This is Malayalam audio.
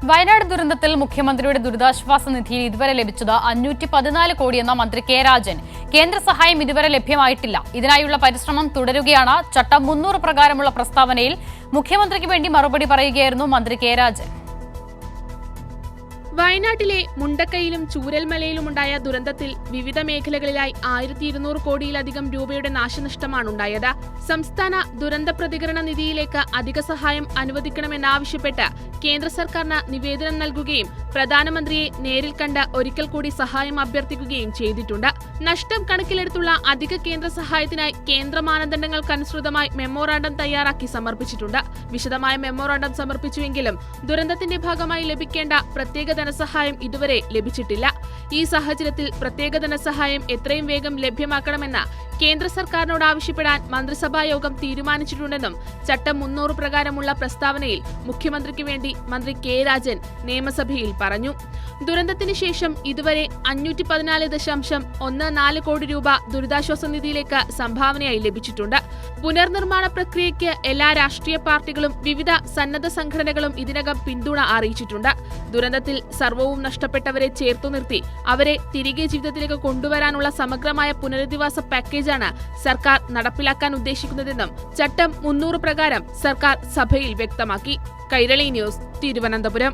വയനാട് ദുരന്തത്തിൽ മുഖ്യമന്ത്രിയുടെ ദുരിതാശ്വാസ നിധിയിൽ ഇതുവരെ ലഭിച്ചത് 514 കോടിയെന്ന മന്ത്രി കെ രാജൻ. കേന്ദ്ര സഹായം ഇതുവരെ ലഭ്യമായിട്ടില്ല. ഇതിനായുള്ള പരിശ്രമം തുടരുകയാണ്. ചട്ടം 300 പ്രകാരമുള്ള പ്രസ്താവനയിൽ മുഖ്യമന്ത്രിക്ക് വേണ്ടി മറുപടി പറയുകയായിരുന്നു മന്ത്രി കെ രാജൻ. വയനാട്ടിലെ മുണ്ടക്കയിലും ചൂരൽമലയിലുമുണ്ടായ ദുരന്തത്തിൽ വിവിധ മേഖലകളിലായി 1200 കോടിയിലധികം രൂപയുടെ നാശനഷ്ടമാണുണ്ടായത്. സംസ്ഥാന ദുരന്ത പ്രതികരണ നിധിയിലേക്ക് അധിക സഹായം അനുവദിക്കണമെന്നാവശ്യപ്പെട്ട് കേന്ദ്ര സർക്കാരിന് നിവേദനം നൽകുകയും പ്രധാനമന്ത്രിയെ നേരിൽ കണ്ട് ഒരിക്കൽ കൂടി സഹായം അഭ്യർത്ഥിക്കുകയും ചെയ്തിട്ടുണ്ട്. നഷ്ടം കണക്കിലെടുത്തുള്ള അധിക കേന്ദ്ര സഹായത്തിനായി കേന്ദ്ര മാനദണ്ഡങ്ങൾക്കനുസൃതമായി മെമ്മോറാണ്ടം തയ്യാറാക്കി സമർപ്പിച്ചിട്ടുണ്ട്. വിശദമായ മെമ്മോറാണ്ടം സമർപ്പിച്ചുവെങ്കിലും ദുരന്തത്തിന്റെ ഭാഗമായി ലഭിക്കേണ്ട പ്രത്യേക ധനസഹായം ഇതുവരെ ലഭിച്ചിട്ടില്ല. ഈ സാഹചര്യത്തിൽ പ്രത്യേക ധനസഹായം എത്രയും വേഗം ലഭ്യമാക്കണമെന്ന് കേന്ദ്ര സർക്കാരിനോട് ആവശ്യപ്പെടാൻ മന്ത്രിസഭാ യോഗം തീരുമാനിച്ചിട്ടുണ്ടെന്നും ചട്ടം 300 പ്രകാരമുള്ള പ്രസ്താവനയിൽ മുഖ്യമന്ത്രിക്ക് വേണ്ടി മന്ത്രി കെ രാജൻ നിയമസഭയിൽ പറഞ്ഞു. ദുരന്തത്തിന് ശേഷം ഇതുവരെ 514.14 കോടി രൂപ ദുരിതാശ്വാസ നിധിയിലേക്ക് സംഭാവനയായി ലഭിച്ചിട്ടുണ്ട്. പുനർനിർമ്മാണ പ്രക്രിയയ്ക്ക് എല്ലാ രാഷ്ട്രീയ പാർട്ടികളും വിവിധ സന്നദ്ധ സംഘടനകളും ഇതിനകം പിന്തുണ അറിയിച്ചിട്ടുണ്ട്. ദുരന്തത്തിൽ സർവ്വവും നഷ്ടപ്പെട്ടവരെ ചേർത്തു നിർത്തി അവരെ തിരികെ ജീവിതത്തിലേക്ക് കൊണ്ടുവരാനുള്ള സമഗ്രമായ പുനരധിവാസ പാക്കേജാണ് സർക്കാർ നടപ്പിലാക്കാൻ ഉദ്ദേശിക്കുന്നതെന്നും ചട്ടം 300 പ്രകാരം സർക്കാർ സഭയിൽ വ്യക്തമാക്കി. കൈരളി ന്യൂസ്, തിരുവനന്തപുരം.